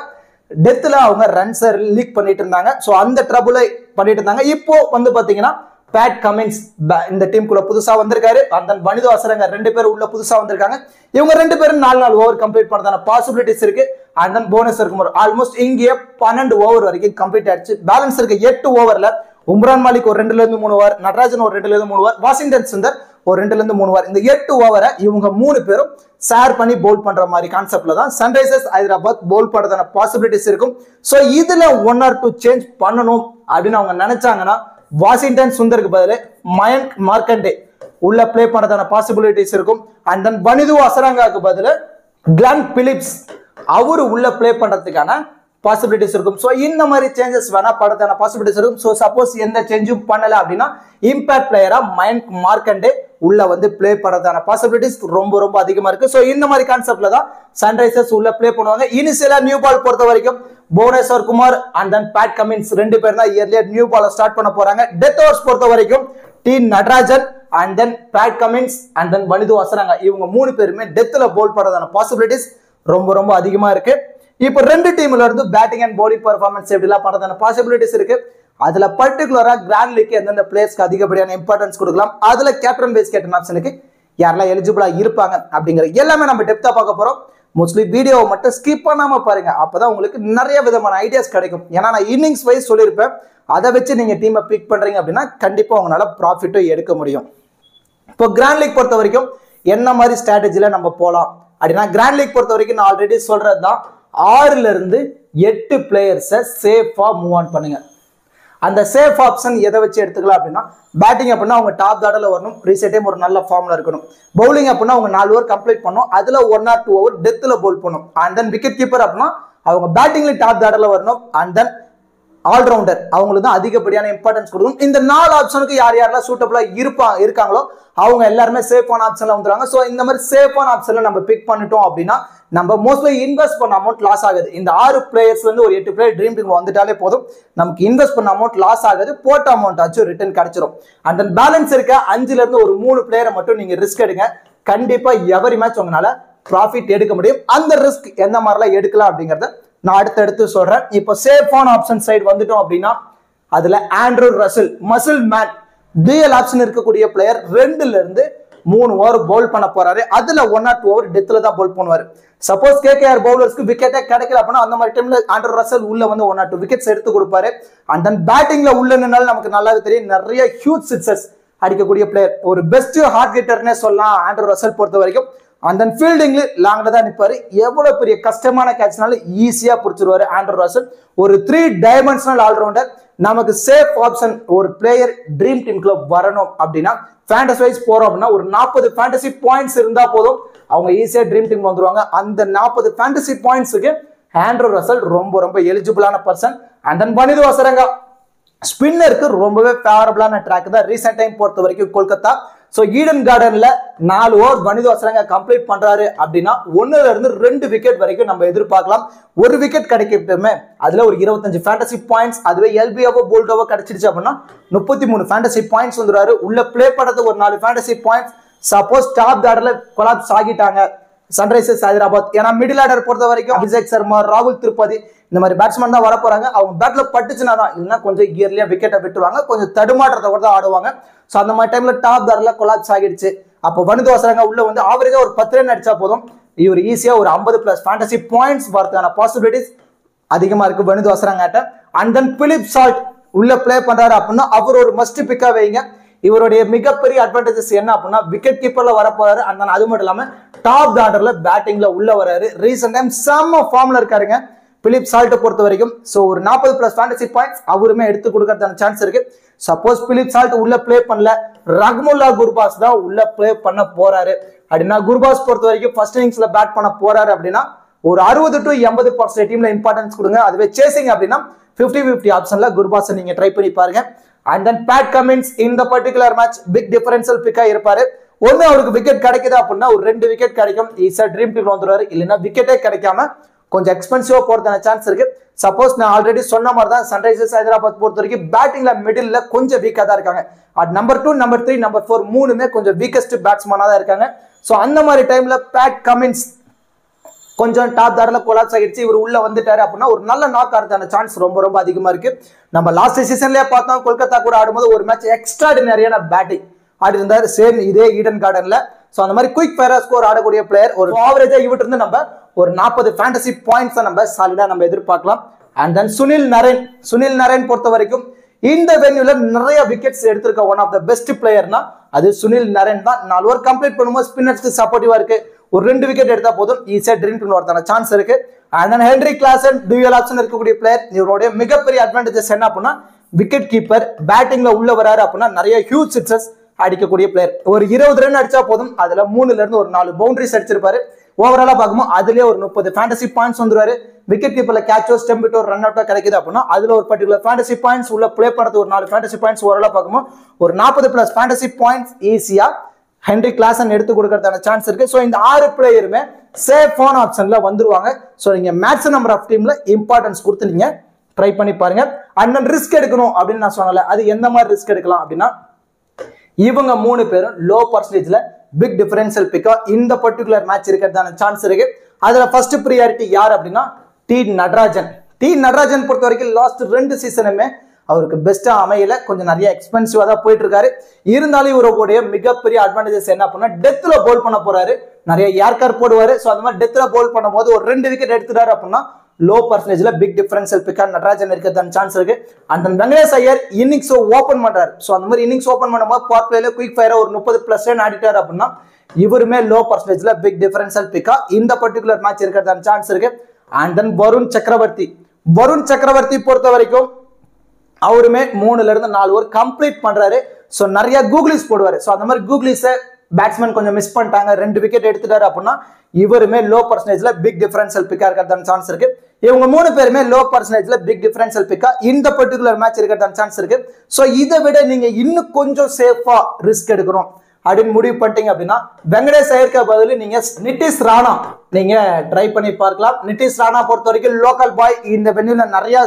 டெத்ல அவங்க ரன்ஸை லீக் பண்ணிட்டு இருந்தாங்க. ஸோ அந்த ட்ரபுளை பண்ணிட்டு இருந்தாங்க. இப்போ வந்து பாத்தீங்கன்னா பேட் கமின்ஸ் இந்த டீமுக்குள்ள புதுசா வந்திருக்காரு. அண்ட் தென் வனிது அசரங்கா 2 பேர் உள்ள புதுசா வந்திருக்காங்க. இவங்க 2 பேரும் 4 ஓவர் கம்ப்ளீட் பண்ணதான பாசிபிலிட்டிஸ் இருக்கு. And then Bhuvneshwar Kumar almost இங்கே 12 ஓவர் வரைக்கும் கம்ப்ளீட் ஆயிடுச்சு. பேலன்ஸ் இருக்கு 8 ஓவர்ல உம்ரான் மாலிக் ஒரு 2ல இருந்து 3 ஓவர், நடராஜன் ஒரு 2ல இருந்து 3 ஓவர், வாஷிங்டன் சுந்தர் ஒரு 2ல இருந்து 3 ஓவர். இந்த 8 ஓவரை இவங்க 3 பேரும் ஷேர் பண்ணி பவுல் பண்ற மாதிரி கான்செப்ட்ல தான் சன்ரைசர்ஸ் ஹைதராபாத் பவுல் பண்றதான பாசிபிலிட்டிஸ் இருக்கும். ஸோ இதுல 1 or 2 சேஞ்ச் பண்ணணும் அப்படின்னு அவங்க நினைச்சாங்கன்னா வாஷிங்டன் சுந்தருக்கு பதில் மயங்க் மார்க்கண்டே உள்ள பிளே பண்றதான பாசிபிலிட்டிஸ் இருக்கும். அண்ட் தென் வனிது அசரங்காக்கு பதில் கிளன் பிலிப்ஸ் அவரு உள்ள பிளே பண்றதுக்கான பாசிபிலிட்டிஸ் இருக்கும். ஸோ இந்த மாதிரி சேஞ்சஸ் வேணா படத்தான பாசிபிலிட்டிஸ் இருக்கும். ஸோ சப்போஸ் எந்த சேஞ்சும் பண்ணல அப்படின்னா இம்பாக்ட் பிளேயரா மயங்க் மார்க்கண்டே உள்ள வந்து பிளே பண்றதான பாசிபிலிட்டிஸ் ரொம்ப ரொம்ப அதிகமா இருக்கு. ஸோ இந்த மாதிரி கான்செப்ட்ல தான் சன்ரைசர்ஸ் உள்ள பிளே பண்ணுவாங்க. இனிஷியலா நியூ பால் பொறுத்த வரைக்கும் Bhuvneshwar Kumar and then Pat Cummins 2 பேர் தான் இயர்லியா நியூ பால் ஸ்டார்ட் பண்ண போறாங்க. டெத் ஓவர்ஸ் பொறுத்த வரைக்கும் T Natarajan and then Pat Cummins and then Wanindu Hasaranga இவங்க 3 பேருமே டெத்ல பவுல் பண்றதான பாசிபிலிட்டிஸ் ரொம்ப ரொம்ப அதிகமா இருக்கு. இப்போ 2 டீம்ல இருந்து பேட்டிங் அண்ட் பவுலிங் பெர்ஃபார்மன்ஸ் எப்படிலாம் பண்றதான பாசிபிலிட்டிஸ் இருக்கு. அதுல பர்டிகுலரா கிராண்ட் லீக் எந்தெந்த பிளேயர்ஸ்க்கு அதிகப்படியான இம்பார்ட்டன்ஸ் கொடுக்கலாம், அதுல கேப்டன் வைஸ் கேப்டன் ஆப்ஷனுக்கு யாரெல்லாம் எலிஜிபிளா இருப்பாங்க அப்படிங்கிற எல்லாமே நம்ம டெப்தா பார்க்க போறோம். மோஸ்ட்லி வீடியோவை மட்டும் ஸ்கிப் பண்ணாம பாருங்க. அப்பதான் உங்களுக்கு நிறைய விதமான ஐடியாஸ் கிடைக்கும். ஏன்னா நான் இன்னிங்ஸ் வைஸ் சொல்லியிருப்பேன். அதை வச்சு நீங்க டீமை பிக் பண்றீங்க அப்படின்னா கண்டிப்பா உங்களால ப்ராஃபிட்டும் எடுக்க முடியும். இப்போ கிராண்ட் லீக் பொறுத்த வரைக்கும் என்ன மாதிரி ஸ்ட்ராட்டஜில நம்ம போலாம் அப்படின்னா கிராண்ட் லீக் பொறுத்த வரைக்கும் நான் ஆல்ரெடி சொல்றதுதான் 6ல இருந்து 8 பிளேயர்ஸை சேஃபா மூவ் ஆன் பண்ணுங்க. அந்த சேஃப் ஆப்ஷன் எதை வச்சு எடுத்துக்கலாம் அப்படின்னா பேட்டிங் அப்படின்னா அவங்க டாப் ஆர்டர்ல வரணும், ரீசெண்ட் டைம் ஒரு நல்ல ஃபார்ம்ல இருக்கணும். பவுலிங் அப்படின்னா அவங்க 4 ஓவர் கம்ப்ளீட் பண்ணும், அதுல 1 or 2 ஓவர் டெத்ல பவுல் பண்ணும். அண்ட் தென் விக்கெட் கீப்பர் அப்படின்னா அவங்க பேட்டிங்ல டாப் ஆர்டர்ல வரணும். அண்ட் தென் ஆல்ரவுண்டர் அவங்களுக்கு தான் அதிகப்படியான இம்பார்ட்டன்ஸ் கொடுக்கும். இந்த 4 ஆப்ஷனுக்கு யார் யாரெல்லாம் சூட்டபிளா இருக்காங்களோ அவங்க எல்லாருமே சேஃபான ஆப்ஷன்ல வந்துருவாங்க. ஸோ இந்த மாதிரி சேஃபான ஆப்ஷன்ல நம்ம பிக் பண்ணிட்டோம் அப்படின்னா நம்ம மோஸ்ட்லி இன்வெஸ்ட் பண்ண அமௌண்ட் லாஸ் ஆகுது. இந்த 6 பிளேயர்ஸ்ல இருந்து ஒரு 8 பிளேயர் ட்ரீம் டீம் வந்துட்டாலே போதும், நமக்கு இன்வெஸ்ட் பண்ண அமௌண்ட் லாஸ் ஆகுது, போட்ட அமௌண்ட் ஆச்சும் ரிட்டர்ன் கிடைச்சிரும். அண்ட் தென் பேலன்ஸ் இருக்க 5ல இருந்து ஒரு 3 பிளேயரை மட்டும் நீங்க ரிஸ்க் எடுங்க. கண்டிப்பா எவரி மேட்ச் உங்களால ப்ராஃபிட் எடுக்க முடியும். அந்த ரிஸ்க் எந்த மாதிரிலாம் எடுக்கலாம் அப்படிங்கறத நான் அடுத்தடுத்து சொல்றேன். இப்போ சேஃபான ஆப்ஷன் சைடு வந்துட்டோம் அப்படின்னா அதுல Andrew Russell muscle man DL option இருக்கக்கூடிய பிளேயர் 2ல இருந்து 3 ஓவர் பவுல் பண்ண போறாரு. அதுல 1 or 2 ஓவர் டெத்ல தான் பவுல் பண்ணுவாரு. சப்போஸ் கேகேஆர் பவுலர்ஸ்க்கு விக்கெட்டே கிடைக்கல அப்படின்னா அந்த மாதிரி டைம்ல ஆண்ட்ரூ ரசல் உள்ள வந்து 1 or 2 விக்கெட்ஸ் எடுத்து கொடுப்பாரு. அண்ட் தென் பேட்டிங்ல உள்ள நின்னால நமக்கு நல்லாவே தெரியும் நிறைய ஹியூஜ் சிக்ஸஸ் அடிக்கக்கூடிய பிளேயர், ஒரு பெஸ்ட் ஹார்ட் ஹிட்டர்னே சொல்லலாம் ஆண்ட்ரூ ரசல் பொறுத்த வரைக்கும். அண்ட் தென் ஃபீல்டிங்ல லாங்ல தான் நிற்பாரு. எவ்வளவு பெரிய கஷ்டமான கேட்ச்னாலும் ஈஸியா பிடிச்சிருவாரு ஆண்ட்ரூ ரசல். ஒரு 3 டைமென்ஷனல் ஆல்ரவுண்டர். நமக்கு சேஃப் ஆப்ஷன் ஒரு பிளேயர் ட்ரீம் டீம்குள்ள வரணும் அப்படின்னா ஃபேண்டசி வைஸ் போறோம் அப்படின்னா ஒரு 40 ஃபேண்டசி பாயிண்ட்ஸ் இருந்தா போதும், அவங்க ஈஸியா ட்ரீம் டீம் வந்துருவாங்க. அந்த 40 ஃபேண்டசி பாயிண்ட்ஸுக்கு ஆண்ட்ரூ ரசல் ரொம்ப ரொம்ப எலிஜிபிளான person. And then Wanindu Hasaranga ஸ்பின்னருக்கு ரொம்பவே ஃபேவரபிளான ட்ராக் தான் ரீசெண்ட் டைம் பொறுத்த வரைக்கும் கொல்கத்தா. ஸோ ஈடன் கார்டன்ல 4 ஓவர் வனிது அசரங்கா கம்ப்ளீட் பண்றாரு அப்படின்னா 1ல இருந்து 2 விக்கெட் வரைக்கும் நம்ம எதிர்பார்க்கலாம். ஒரு விக்கெட் கிடைக்கட்டுமே அதுல ஒரு 25 ஃபேண்டசி பாயிண்ட்ஸ், அதுவே எல்பிஓவோ போல்டோவோ கிடைச்சிருச்சு அப்படின்னா 33 ஃபேண்டசி பாயிண்ட்ஸ் வந்துருவாரு. உள்ள பிளே பண்றது ஒரு 4 ஃபேண்டசி பாயிண்ட்ஸ். சப்போஸ் டாப் ஆர்டர்ல கொலாப்ஸ் ஆகிட்டாங்க சன்ரைசர்ஸ் ஹைதராபாத், ஏன்னா மிடில் ஆர்டர் பொறுத்த வரைக்கும் அபிஷேக் சர்மா, ராகுல் திரிபாதி இந்த மாதிரி பேட்ஸ்மேன் தான் வர போறாங்க. அவங்க பேட்ல பட்டுச்சுன்னா தான், இல்லைன்னா கொஞ்சம் கியர்லியா விக்கெட்டை விட்டுருவாங்க, கொஞ்சம் தடுமாற்றத்தை கூட தான் ஆடுவாங்க. ஸோ அந்த மாதிரி டைம்ல டாப் ஆர்டர்ல கொலாப்ஸ் ஆகிடுச்சு அப்போ வனுதோசரங்க உள்ள வந்து ஆவரேஜா ஒரு 10 ரன் அடிச்சா போதும், இவர் ஈஸியா ஒரு 50+ ஃபேண்டசி பாயிண்ட்ஸ் வரதுக்கான பாசிபிலிட்டிஸ் அதிகமா இருக்கு வனுதோசரங்காட்ட. அண்ட் தென் பிலிப் சால்ட் உள்ள பிளே பண்றாரு அப்படின்னா அவர் ஒரு மஸ்ட் பிக்கா வைங்க. இவருடைய மிகப்பெரிய அட்வான்டேஜஸ் என்ன அப்படின்னா விக்கெட் கீப்பர்ல வர போறாரு. அண்ட் அது மட்டும் இல்லாம டாப் ஆர்டர்ல பேட்டிங்ல உள்ள வராரு. ரீசன்ட் டைம் செம்ம ஃபார்ம்ல இருக்காருங்க பிலிப் சால்ட்டை பொறுத்த வரைக்கும். ஸோ ஒரு 40+ ஃபேண்டசி பாயிண்ட்ஸ் அவருமே எடுத்து கொடுக்கறதுக்கான சான்ஸ் இருக்கு. சப்போஸ் பிலிப் சால்ட் உள்ள பிளே பண்ணல, ரஹ்முல்லா குர்பாஸ் தான் உள்ள பிளே பண்ண போறாரு அப்படின்னா, குர்பாஸ் பொறுத்த வரைக்கும் ஃபர்ஸ்ட் இன்னிங்ஸ்ல பேட் பண்ண போறாரு அப்படின்னா ஒரு 60 to 80% டீம்ல இம்பார்ட்டன்ஸ் கொடுங்க. அதுவே சேசிங் அப்படின்னா 50-50 ஆப்ஷன்ல குர்பாஸ் நீங்க ட்ரை பண்ணி பாருங்க. அண்ட் தென் பேட் கமின்ஸ் இந்த பர்டிகுலர் மேட்ச் பிக் டிஃபரன்ஷியல் பிக்கா இருப்பாரு. ஒண்ணு அவருக்கு விக்கெட் கிடைக்குது அப்படின்னா ஒரு 2 விக்கெட் கிடைக்கும், ஈஸியா ட்ரீம் டீம்ல வந்துருவாரு. இல்லைன்னா விக்கெட்டே கிடைக்காம கொஞ்சம் எக்ஸ்பென்சிவா போறதுக்கான சான்ஸ் இருக்கு. சப்போஸ் நான் ஆல்ரெடி சொன்ன மாதிரி தான் சன்ரைசர்ஸ் ஹைதராபாத் பொறுத்த வரைக்கும் பேட்டிங்ல மிடில்ல கொஞ்சம் வீக்கா தான் இருக்காங்க. நம்பர் 2, நம்பர் 3, நம்பர் 4 மூணுமே கொஞ்சம் வீக்கஸ்ட் பேட்ஸ்மேனா தான் இருக்காங்க. ஸோ அந்த மாதிரி டைம்ல பேட் கமின்ஸ் கொஞ்சம் டாப் தாரில் கொலாப்ஸ் ஆகிடுச்சு, இவர் உள்ள வந்துட்டாரு அப்படின்னா ஒரு நல்ல நாக் ஆகிறதுக்கான சான்ஸ் ரொம்ப ரொம்ப அதிகமா இருக்கு. நம்ம லாஸ்ட் சீசன்லயே பார்த்தோம், கொல்கத்தா கூட ஆடும்போது ஒரு மேட்ச் எக்ஸ்ட்ராடினரியான பேட்டிங் ஆடி இருந்தாரு, சேம் இதே ஈடன் கார்டன்ல. ஸோ அந்த மாதிரி குயிக் ஃபயரா ஸ்கோர் ஆடக்கூடிய பிளேயர். ஒரு ஆவரேஜா இவட்டு இருந்து நம்ம ஒரு 40 ஃபேண்டசி பாயிண்ட்ஸ் நம்ம சாலிடா நம்ம எதிர்பார்க்கலாம். அண்ட் தென் சுனில் நரேன் பொறுத்த வரைக்கும் இந்த வென்யூல நிறைய விக்கெட்ஸ் எடுத்திருக்க ஒன் ஆஃப் த பெஸ்ட் பிளேயர்னா அது சுனில் நரேன் தான். 4 ஓவர் கம்ப்ளீட் பண்ணும்போது ஸ்பின்னர்ஸ்க்கு சப்போர்ட்டிவா இருக்கு. ஒரு 2 விக்கெட் எடுத்தா போதும், ஈஸியா ட்ரீம் டீம்ல வரதான சான்ஸ் இருக்கு. And then Henry Klaasen dual option இருக்கக்கூடிய பிளேயர். இவருடைய மிகப்பெரிய அட்வான்டேஜஸ் என்ன அப்படின்னா விக்கெட் கீப்பர், பேட்டிங்ல உள்ள வராரு அப்படின்னா நிறைய ஹியூஜ் சிக்ஸஸ் அடிக்கக்கூடிய பிளேயர். ஒரு 20 ரன் அடிச்சா போதும், அதுல 3ல இருந்து ஒரு 4 பவுண்டரிஸ் அடிச்சிருப்பாரு. ஓவராலா பார்க்கும்போது அதுலயே ஒரு 30 ஃபேண்டசி பாயிண்ட்ஸ் வந்துருவாரு. விக்கெட் கீப்பர்ல கேட்சோ ஸ்டெம்பிட்டோ ரன் அவுட்டோ கிடைக்குது அப்படின்னா அதுல ஒரு பர்டிகுலர் ஃபேண்டசி பாயிண்ட்ஸ் உள்ள பிளே பண்றது ஒரு 4 ஃபேண்டசி பாயிண்ட்ஸ் ஓவராலா பார்க்கும்போது ஒரு 40+ ஃபேண்டசி பாயிண்ட்ஸ் ஈஸியா ஹென்ரி கிளாசன் எடுத்து கொடுக்கறதான சான்ஸ் இருக்கு. ஸோ இந்த 6 பிளேயருமே சேஃபான ஆப்ஷன்ல வந்துருவாங்க. ஸோ நீங்க மேட்ச் நம்பர் ஆஃப் டீம்ல இம்பார்ட்டன்ஸ் கொடுத்து நீங்க ட்ரை பண்ணி பாருங்க. அண்ட் தென் ரிஸ்க் எடுக்கணும் அப்படின்னு நான் சொன்னல, அது எந்த மாதிரி ரிஸ்க் எடுக்கலாம் அப்படின்னா இவங்க 3 பேரும் லோ பர்சன்டேஜ்ல பிக் டிஃபரன்ஷியல் பிக்கா இந்த பர்டிகுலர் மேட்ச் இருக்கிறதான சான்ஸ் இருக்கு. அதுல ஃபர்ஸ்ட் ப்ரியாரிட்டி யார் அப்படின்னா டி நடராஜன் பொறுத்த வரைக்கும் லாஸ்ட் 2 சீசனுமே அவருக்கு பெஸ்டா அமையல, கொஞ்சம் நிறைய எக்ஸ்பென்சிவா தான் போயிட்டு இருக்காரு. இருந்தாலும் இவருடைய மிகப்பெரிய அட்வான்டேஜஸ் என்ன அப்படின்னா டெத்ல போல் பண்ண போறாரு, நிறைய ஏர்கார் போடுவாரு. ஸோ அந்த மாதிரி டெத்ல போல் பண்ணும்போது ஒரு 2 விக்கெட் எடுத்துட்டாரு அப்படின்னா லோ பர்சன்டேஜ்ல பிக் டிஃபரன்ஷியல் பிக்கா நடராஜன் இருக்கிறதான சான்ஸ் இருக்கு. அந்த வெங்கடேஷ் ஐயர் இன்னிங்ஸ் ஓபன் பண்றாரு. ஸோ அந்த மாதிரி இன்னிங்ஸ் ஓபன் பண்ணும்போது பவர் பிளேல குயிக் ஃபயரா ஒரு 30+ ரன் ஆடிட்டாரு அப்படின்னா இவருமே லோ பர்சன்டேஜ்ல பிக் டிஃபரன்ஷியல் பிக்கா இந்த பர்டிகுலர் மேட்ச் இருக்கிறதான சான்ஸ் இருக்கு. அண்ட் தென் வருண் சக்கரவர்த்தி பொறுத்த வரைக்கும் அவருமே 3ல இருந்து 4 ஓவர் கம்ப்ளீட் பண்றாரு. ஸோ நிறைய கூகுளிஸ் போடுவாரு. ஸோ அந்த மாதிரி கூகுளிஸை பேட்ஸ்மேன் கொஞ்சம் மிஸ் பண்ணிட்டாங்க, 2 விக்கெட் எடுத்துட்டாரு அப்படின்னா இவருமே லோ பர்சன்டேஜ்ல பிக் டிஃபரன்ஷியல் பிக்கா இருக்கிறதான சான்ஸ் இருக்கு. இவங்க 3 பேருமே லோ பர்சன்டேஜ்ல பிக் டிஃபரன்ஷியல் பிக்கா இந்த பர்டிகுலர் மேட்ச் இருக்கிறதான சான்ஸ் இருக்கு. ஸோ இதை விட நீங்க இன்னும் கொஞ்சம் சேஃபா ரிஸ்க் எடுக்கணும் அப்படின்னு முடிவு பண்ணிட்டீங்க அப்படின்னா வெங்கடேஷ் ஐயருக்கு பதில் நீங்க நிதிஷ் ராணா நீங்க ட்ரை பண்ணி பார்க்கலாம். நிதிஷ் ராணா பொறுத்த வரைக்கும் லோக்கல் பாய் இந்த வென்யூல நிறைய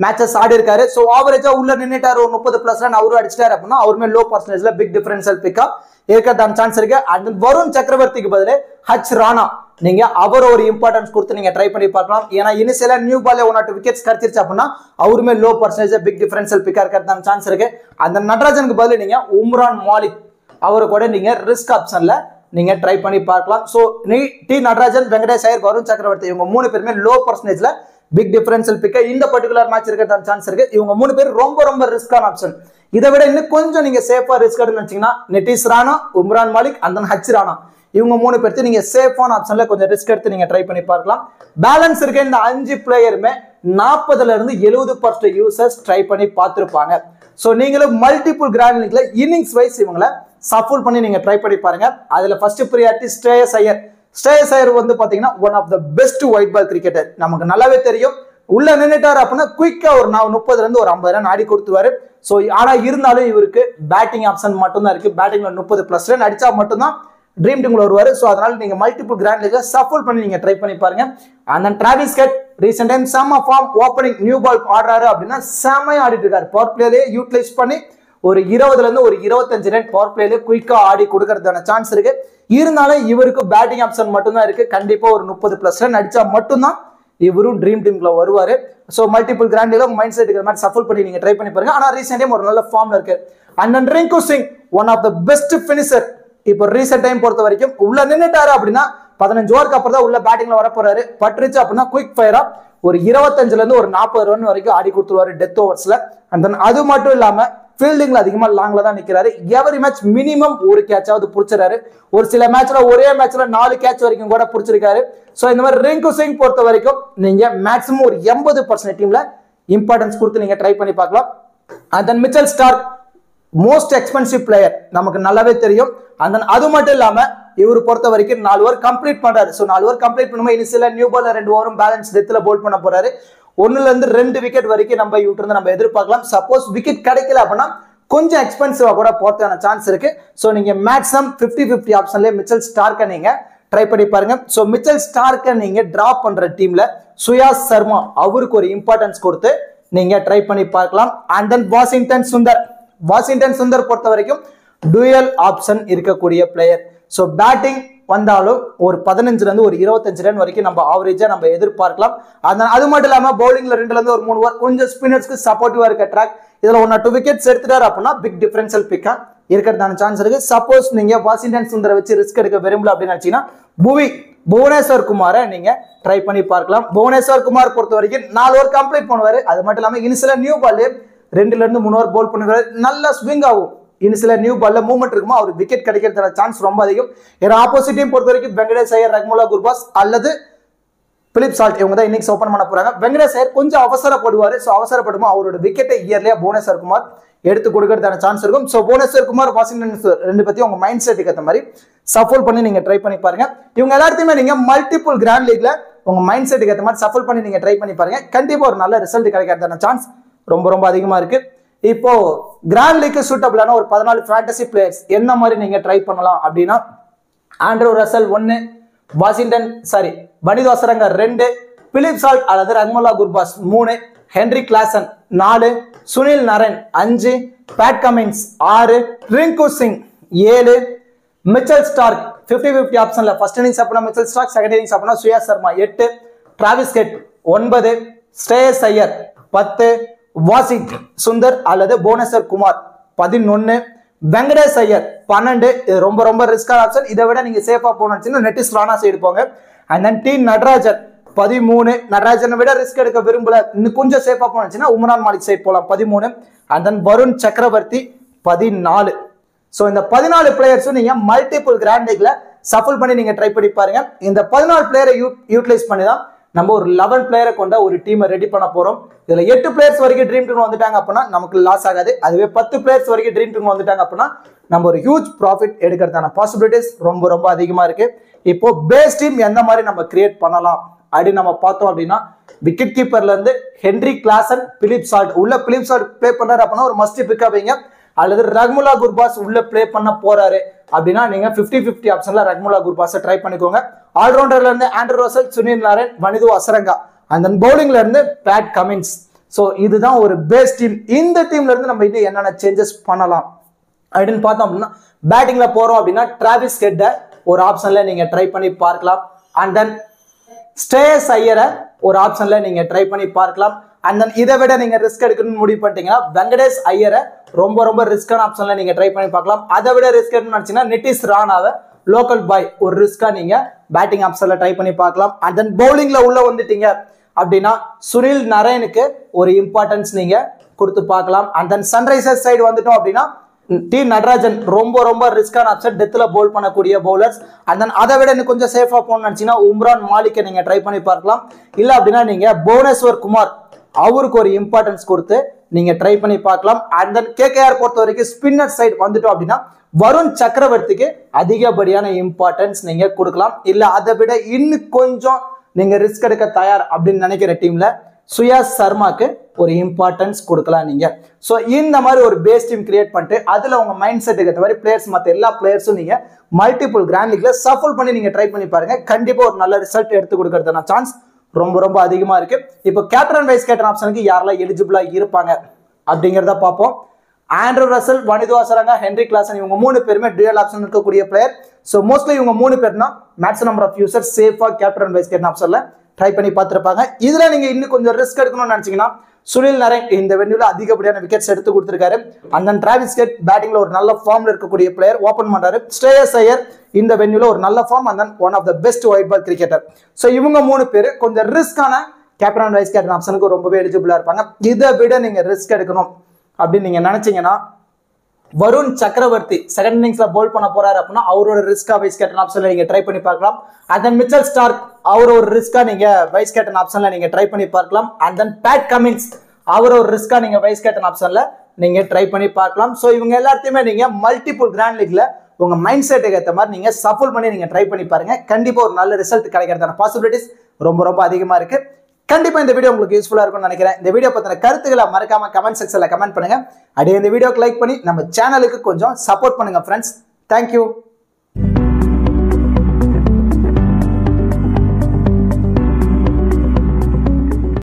மேட்சஸ் ஆடி இருக்காரு. ஸோ ஆவரேஜா உள்ள நின்னுட்டாரு, ஒரு 30+ ரன் அவரும் அடிச்சிட்டாரு அப்படின்னா அவருமே லோ பர்சன்டேஜ்ல பிக் டிஃபரன்ஷியல் பிக்கா இருக்கிறதான சான்ஸ் இருக்கு. அண்ட் வருண் சக்கரவர்த்திக்கு பதில் ஹச் ராணா நீங்க அவர் ஒரு இம்பார்ட்டன்ஸ் கொடுத்து நீங்க ட்ரை பண்ணி பார்க்கலாம். ஏன்னா இனிஷியலா நியூ பால்ல 1 or 2 விக்கெட்ஸ் கிடைச்சிருச்சு அப்படின்னா அவருமே லோ பர்சன்டேஜ் பிக் டிஃபரன்ஷியல் பிக்கா இருக்கிறதான சான்ஸ் இருக்கு. அந்த நடராஜனுக்கு பதில் நீங்க உம்ரான் மாலிக் அவரை கூட நீங்க ரிஸ்க் ஆப்ஷன்ல நீங்க ட்ரை பண்ணி பார்க்கலாம். ஸோ டி நடராஜன், வெங்கடேஷ் ஐயர், வருண் சக்கரவர்த்தி இவங்க 3 பேருமே லோ பர்சன்டேஜ்ல பிக் டிஃபரன்ஷியல் பிக்க இந்த பர்டிகுலர் மேட்ச் இருக்கிறதான சான்ஸ் இருக்கு. இவங்க 3 பேர் ரொம்ப ரொம்ப ரிஸ்கான ஆப்ஷன். இதை விட இன்னும் கொஞ்சம் நீங்க சேஃபா ரிஸ்க் எடுன்னு வச்சீங்கன்னா நிதிஷ் ராணா, உம்ரான் மாலிக் அந்த ஹச் ராணா இவங்க 3 பேருக்கு நீங்க சேஃபான ஆப்ஷன்ல கொஞ்சம் ரிஸ்க் எடுத்து நீங்க ட்ரை பண்ணி பார்க்கலாம். பேலன்ஸ் இருக்க இந்த 5 பிளேயருமே 40ல இருந்து 70% யூசர்ஸ் ட்ரை பண்ணி பார்த்திருப்பாங்க. ஸோ நீங்களும் மல்டிபிள் கிராண்ட் லீக்ல இன்னிங்ஸ் வைஸ் இவங்களை சஃபுல் பண்ணி நீங்க ட்ரை பண்ணி பாருங்க. அதுல ஃபர்ஸ்ட் ப்ரியாரிட்டி ஸ்ரேயஸ் ஐயர் வந்து பாத்தீங்கன்னா one of the best white ball cricketer. நமக்கு நல்லாவே தெரியும், உள்ள நின்னுட்டாரு அப்படின்னா குயிக்கா ஒரு 30ல இருந்து ஒரு 50 ரன் ஆடி கொடுத்துருவாரு. ஸோ ஆனா இருந்தாலும் இவருக்கு பேட்டிங் ஆப்ஷன் மட்டும் தான் இருக்கு. பேட்டிங்ல 30+ ரன் அடிச்சா மட்டும்தான் ட்ரீம் டீம்ல வருவாரு. ஸோ அதனால நீங்க மல்டிபிள் கிராண்ட் லீக்ல சஃபுல் பண்ணி நீங்க ட்ரை பண்ணி பாருங்க. And then Travis head recent time செம்ம ஃபார்ம், ஓப்பனிங் நியூ பால் ஆடுறாரு அப்படின்னா செம்மையா ஆடிட்டு இருக்காரு. பவர் பிளேலே யூட்டிலைஸ் பண்ணி ஒரு 20ல இருந்து ஒரு 25 ரன் பவர் பிளேல குயிக்கா ஆடி கொடுக்கறதான சான்ஸ் இருக்கு. இருந்தாலும் இவருக்கு பேட்டிங் ஆப்ஷன் மட்டும் தான் இருக்கு. கண்டிப்பா ஒரு 30+ ரன் அடிச்சா மட்டும்தான் இவரும் ட்ரீம் டீம்ல வருவாரு. ஸோ மல்டிபிள் கிராண்ட் லீக்ல மைண்ட் செட் இருக்கிற மாதிரி சஃபுல் பண்ணி நீங்க ட்ரை பண்ணி பாருங்க. ஆனா ரீசெண்ட் டைம் ஒரு நல்ல ஃபார்ம்ல இருக்கு. And then Rinku Singh one of the best finisher இப்போ ரீசெண்ட் டைம் பொறுத்த வரைக்கும் உள்ள நின்னுட்டாரு அப்படின்னா 15 ஓவருக்கு அப்புறம் தான் உள்ள பேட்டிங்ல வர போறாரு. பட்டுருச்சு அப்படின்னா குயிக் ஃபயரா ஒரு 25ல இருந்து ஒரு 40 ரன் வரைக்கும் ஆடி கொடுத்துருவாரு டெத் ஓவர்ஸ்ல. அண்ட் தென் அது மட்டும் இல்லாம ஃபீல்டிங்ல அதிகமா லாங்ல தான் நிக்கிறாரு. எவரி மேட்ச் மினிமம் ஒரு கேட்சாவது புடிச்சிடாரு. ஒரு சில மேட்ச்ல ஒரே மேட்ச்ல 4 கேட்ச் வரைக்கும் கூட புடிச்சிருக்காரு. சோ இந்த மாதிரி ரிங்கு சிங் பொறுத்த வரைக்கும் நீங்க மேக்ஸிமம் ஒரு 80% டீம்ல இம்பார்ட்டன்ஸ் கொடுத்து நீங்க ட்ரை பண்ணி பார்க்கலாம். And then Mitchell Stark most expensive player நமக்கு நல்லாவே தெரியும். அண்ட் தென் அது மட்டும் இல்லாம இவர் பொறுத்த வரைக்கும் 4 ஓவர் கம்ப்ளீட் பண்றாரு. சோ 4 ஓவர் கம்ப்ளீட் பண்ணும்போது இனிஷியலா நியூ பால்ல 2 ஓவரும் பேலன்ஸ் டெத்ல போல் பண்ண போறாரு. 1ல இருந்து 2 விக்கெட் வரைக்கும் நம்ம இவர்ட்ட இருந்து நம்ம எதிர்பார்க்கலாம். சப்போஸ் விக்கெட் கிடைக்கல அப்படின்னா கொஞ்சம் எக்ஸ்பென்சிவா கூட போறதுக்கான சான்ஸ் இருக்கு. சோ நீங்க மேக்ஸிமம் 50-50 ஆப்ஷன்ல மிச்சல் ஸ்டார்க்கை நீங்க ட்ரை பண்ணி பாருங்க. சோ மிச்சல் ஸ்டார்க்கை நீங்க டிராப் பண்ற டீம்ல சுயாஸ் சர்மா அவருக்கு ஒரு இம்பார்ட்டன்ஸ் கொடுத்து நீங்க ட்ரை பண்ணி பார்க்கலாம். அண்ட் தென் வாஷிங்டன் சுந்தர் பொறுத்த வரைக்கும் டூயல் ஆப்ஷன் இருக்கக்கூடிய பிளேயர். சோ பேட்டிங் வந்தாலும் ஒரு 15ல இருந்து ஒரு 25 ரன் வரைக்கும் நம்ம ஆவரேஜா நம்ம எதிர்பார்க்கலாம். அது மட்டும் இல்லாம பவுலிங்ல 2ல இருந்து ஒரு 3 ஓவர் கொஞ்சம் ஸ்பின்னர்ஸ்க்கு சப்போர்ட்டிவா இருக்க ட்ராக். இதுல 1-2 விக்கெட்ஸ் எடுத்துட்டாரு அப்படின்னா பிக் டிஃபரன்ஷியல் பிக்கா இருக்கிறதான சான்ஸ் இருக்கு. சப்போஸ் நீங்க வாஷிங்டன் சுந்தரை வச்சு ரிஸ்க் எடுக்க விரும்பல அப்படின்னு நினைச்சீங்கன்னா புவனேஸ்வர் குமாரை நீங்க ட்ரை பண்ணி பார்க்கலாம். புவனேஸ்வர் குமார் பொறுத்த வரைக்கும் 4 ஓவர் கம்ப்ளீட் பண்ணுவாரு. அது மட்டும் இல்லாம இனிஷியலா நியூ பால் 2ல இருந்து 3 ஓவர் போல் பண்ணுவாரு. நல்ல ஸ்விங் ஆகும். இனிஷியலா நியூ பால்ல மூவ்மெண்ட் இருக்குமா அவர் விக்கெட் கிடைக்கிறதுக்கான சான்ஸ் ரொம்ப அதிகம். ஏன்னா ஆப்போசிட் டீம் பொறுத்த வரைக்கும் வெங்கடேஷ் ஐயர், ரக்முல்லா குர்பாஸ் அல்லது பிலிப் சால்ட் இவங்க தான் இன்னிங்ஸ் ஓபன் பண்ண போறாங்க. வெங்கடேஷ் ஐயர் கொஞ்சம் அவசரப்படுவாரு. சோ அவசரப்படுமா அவரோட விக்கெட்டை இயர்லியா புவனேஸ்வர் குமார் எடுத்து கொடுக்கறதுக்கான சான்ஸ் இருக்கும். சோ புவனேஸ்வர் குமார், வாஷிங்டன் ரெண்டு பத்தி உங்க மைண்ட் செட்டுக்கு ஏற்ற மாதிரி சஃபல் பண்ணி நீங்க ட்ரை பண்ணி பாருங்க. இவங்க எல்லாத்தையுமே நீங்க மல்டிபிள் கிராண்ட் லீக்ல உங்க மைண்ட் செட்டுக்கு ஏற்ற மாதிரி சஃபல் பண்ணி நீங்க ட்ரை பண்ணி பாருங்க. கண்டிப்பா ஒரு நல்ல ரிசல்ட் கிடைக்கிறதுக்கான சான்ஸ் ரொம்ப ரொம்ப அதிகமா இருக்கு. இப்போ கிராண்ட் லீக்கு சூட்டபிளான ஒரு 14 ஃபேண்டசி பிளேயர்ஸ் என்ன மாதிரி நீங்க ட்ரை பண்ணலாம் அப்படின்னா Andre Russell 1, Wanindu Hasaranga 2, Phil Salt அல்லது Rahmanullah Gurbaz 3, Heinrich Klaasen 4, Sunil Narine 5, Pat Cummins 6, Rinku Singh 7, Mitchell Starc 50-50 ஆப்ஷன்ல ஃபர்ஸ்ட் இன்னிங்ஸ் அப்படின்னா மிச்சல் ஸ்டார்க், செகண்ட் இன்னிங்ஸ் அப்படின்னா Suyash Sharma 8, Travis Head 9, Shreyas Iyer 10, Washington Sundar அல்லது புவனேஸ்வர் குமார் 11, வெங்கடேஷ் ஐயர் 12. இது ரொம்ப ரொம்ப ரிஸ்கான ஆப்ஷன். இதை விட நீங்க சேஃபா போகணும்னு நெட்டிஸ் ராணா சைடு போங்க. And then T Natarajan 13. நடராஜனை விட ரிஸ்க் எடுக்க விரும்பல, இன்னும் கொஞ்சம் சேஃபா போனுச்சுன்னா உம்ரான் மாலிக் சைடு போலாம் 13. அண்ட் தென் வருண் சக்கரவர்த்தி 14. சோ இந்த 14 பிளேயர்ஸும் நீங்க மல்டிபிள் கிராண்ட் லீக்ல சஃபல் பண்ணி நீங்க ட்ரை பண்ணி பாருங்க. இந்த 14 பிளேயரை யூட்டிலைஸ் பண்ணி தான் நம்ம ஒரு 11 பிளேயரை கொண்ட ஒரு டீமை ரெடி பண்ண போறோம். இதுல 8 பிளேயர்ஸ் வரைக்கும் ட்ரீம் டீம் வந்துட்டாங்க அப்படின்னா நமக்கு லாஸ் ஆகாது. அதுவே 10 பிளேயர்ஸ் வரைக்கும் ட்ரீம் டீம் வந்துட்டாங்க அப்படின்னா நம்ம ஒரு ஹியூஜ் ப்ராஃபிட் எடுக்கிறதான பாசிபிலிட்டிஸ் ரொம்ப ரொம்ப அதிகமா இருக்கு. இப்போ பேஸ் டீம் எந்த மாதிரி நம்ம கிரியேட் பண்ணலாம் அப்படின்னு நம்ம பார்த்தோம் அப்படின்னா விக்கெட் கீப்பர்ல இருந்து ஹென்ரி கிளாசன், பிலிப் சால்ட் உள்ள பிலிப் சால்ட் பிளே பண்றாரு அப்படின்னா ஒரு மஸ்ட் பிக் வைங்க. அல்லது ரக்முல்லா குர்பாஸ் உள்ள பிளே பண்ண போறாரு அப்படின்னா நீங்க 50-50 ஆப்ஷன்ல ரக்முல்லா குர்பாஸை ட்ரை பண்ணிக்கோங்க. ஆல்ரவுண்டர்ல இருந்து Andre Russell, Sunil Narine, Wanindu Hasaranga, and then பவுலிங்ல இருந்து பேட் கமின்ஸ். சோ இதுதான் ஒரு பேஸ் டீம். இந்த டீம்ல இருந்து நம்ம இன்னும் என்னென்ன சேஞ்சஸ் பண்ணலாம் அப்படின்னு பார்த்தோம் அப்படின்னா பேட்டிங்ல போறோம் அப்படின்னா டிராவிஸ் ஹெட்டை ஒரு ஆப்ஷன்ல நீங்க ட்ரை பண்ணி பார்க்கலாம். அண்ட் தென் ஸ்ரேயஸ் ஐயரை ஒரு ஆப்ஷன்ல நீங்க ட்ரை பண்ணி பார்க்கலாம். அண்ட் தென் இதை விட நீங்க ரிஸ்க் எடுக்கணும்னு முடிவு பண்ணிட்டீங்கன்னா வெங்கடேஷ் ஐயரை ரொம்ப ரொம்ப ரிஸ்கான ஆப்ஷன்ல நீங்க ட்ரை பண்ணி பார்க்கலாம். அதை விட ரிஸ்க் எடுக்கணும்னு நினைச்சீங்கன்னா நெட்டிஸ் ராணாவை லோக்கல் பாய் ஒரு ரிஸ்கா நீங்க பேட்டிங் ஆப்ஷன்ல ட்ரை பண்ணி பார்க்கலாம். அண்ட் தென் பவுலிங்ல உள்ள வந்துட்டீங்க அப்படின்னா சுனில் நரேனுக்கு ஒரு இம்பார்ட்டன்ஸ் நீங்க கொடுத்து பார்க்கலாம். அண்ட் தென் சன்ரைசர்ஸ் சைடு வந்துட்டோம் அப்படின்னா டி நடராஜன் ரொம்ப ரொம்ப ரிஸ்கான ஆப்ஷன், டெத்ல பவுல் பண்ணக்கூடிய பவுலர்ஸ். அண்ட் தென் அதை விட இன்னும் கொஞ்சம் சேஃபா போகணும்னு நினைச்சீங்கன்னா உம்ரான் மாலிக்கை நீங்க ட்ரை பண்ணி பார்க்கலாம். இல்ல அப்படின்னா நீங்க புவனேஸ்வர் குமார் அவருக்கு ஒரு இம்பார்ட்டன்ஸ் கொடுத்து நீங்க ட்ரை பண்ணி பார்க்கலாம். அண்ட் தென் கேகேஆர் பொறுத்த வரைக்கும் ஸ்பின்னர் சைடு வந்துட்டோம் அப்படின்னா வருண் சக்கரவர்த்திக்கு அதிகப்படியான இம்பார்ட்டன்ஸ் நீங்க கொடுக்கலாம். இல்ல அதை விட இன்னும் கொஞ்சம் நீங்க ரிஸ்க் எடுக்க தயார் அப்படின்னு நினைக்கிற டீம்ல சுயாஸ் சர்மாக்கு ஒரு இம்பார்ட்டன்ஸ் கொடுக்கலாம் நீங்க. சோ இந்த மாதிரி ஒரு பேஸ் டீம் கிரியேட் பண்ணிட்டு அதுல உங்க மைண்ட் செட்டுக்கு ஏற்ற மாதிரி பிளேயர்ஸ் மற்ற எல்லா பிளேயர்ஸும் நீங்க மல்டிபிள் கிராண்ட் லீக்ல சஃபல் பண்ணி நீங்க ட்ரை பண்ணி பாருங்க. கண்டிப்பா ஒரு நல்ல ரிசல்ட் எடுத்து கொடுக்கறதுக்கான சான்ஸ் ரொம்ப ரொம்ப அதிகமா இருக்கு. இப்போ கேப்டன் வைஸ் கேப்டன் ஆப்ஷனுக்கு யாரெல்லாம் எலிஜிபிளா இருப்பாங்க அப்படிங்கிறத பார்ப்போம். Andrew Russell, Wanindu Azarenka, Henry Klaasen இவங்க 3 பேருமே டுயல் ஆப்ஷன் இருக்கக்கூடிய பிளேயர். ஸோ மோஸ்ட்லி இவங்க 3 பேர்னா மேக்ஸ் நம்பர் ஆஃப் யூசர் சேஃபா கேப்டன் வைஸ் கேப்டன் ஆப்ஷன்ல ட்ரை பண்ணி பார்த்துருப்பாங்க. இதுல நீங்க இன்னும் கொஞ்சம் ரிஸ்க் எடுக்கணும்னு நினைச்சீங்கன்னா சுனில் நரேன் இந்த வென்யூல அதிகப்படியான விக்கெட்ஸ் எடுத்து கொடுத்திருக்காரு. அண்ட் தென் டிராவிஸ் ஹெட் பேட்டிங்ல ஒரு நல்ல ஃபார்ம்ல இருக்கக்கூடிய பிளேயர் ஓபன் பண்றாரு. ஸ்ரேயஸ் ஐயர் இந்த வென்யூல ஒரு நல்ல form and then one of the best white ball cricketer. So இவங்க 3 பேர் கொஞ்சம் ரிஸ்கான கேப்டன் அண்ட் வைஸ் கேப்டன் ஆப்ஷனுக்கு ரொம்பவே எலிஜிபிளா இருப்பாங்க. இதை விட நீங்க ரிஸ்க் எடுக்கணும் அப்படின்னு நீங்க நினைச்சீங்கன்னா வருண் சக்கரவர்த்தி செகண்ட் இன்னிங்ஸ்ல போல் பண்ண போறாரு அப்படின்னா அவரோட ரிஸ்கா வைஸ் கேப்டன் ஆப்ஷன்ல நீங்க ட்ரை பண்ணி பார்க்கலாம். அண்ட் தென் மிச்சல் ஸ்டார்க் அவர் ஒரு ரிஸ்கா நீங்க வைஸ் கேப்டன் ஆப்ஷன்ல நீங்க ட்ரை பண்ணி பார்க்கலாம். அண்ட் தென் பேட் கமின்ஸ் அவர் ஒரு ரிஸ்கா நீங்க வைஸ் கேப்டன் ஆப்ஷன்ல நீங்க ட்ரை பண்ணி பார்க்கலாம். ஸோ இவங்க எல்லாத்தையுமே நீங்க மல்டிபிள் கிராண்ட் லீக்ல உங்க மைண்ட் செட்டுக்கு ஏற்ற மாதிரி நீங்க சஃபல் பண்ணி நீங்க ட்ரை பண்ணி பாருங்க. கண்டிப்பா ஒரு நல்ல ரிசல்ட் கிடைக்கிறதான பாசிபிலிட்டிஸ் ரொம்ப ரொம்ப அதிகமா இருக்கு. கண்டிப்பா இந்த வீடியோ உங்களுக்கு யூஸ்ஃபுல்லா இருக்கும்னு நினைக்கிறேன். இந்த வீடியோ பத்தின கருத்துக்களை மறக்காம கமெண்ட் செக்ஷன்ல கமெண்ட் பண்ணுங்க. அப்படியே இந்த வீடியோக்கு லைக் பண்ணி நம்ம சேனலுக்கு கொஞ்சம் சப்போர்ட் பண்ணுங்க ஃப்ரெண்ட்ஸ். தேங்க்யூ.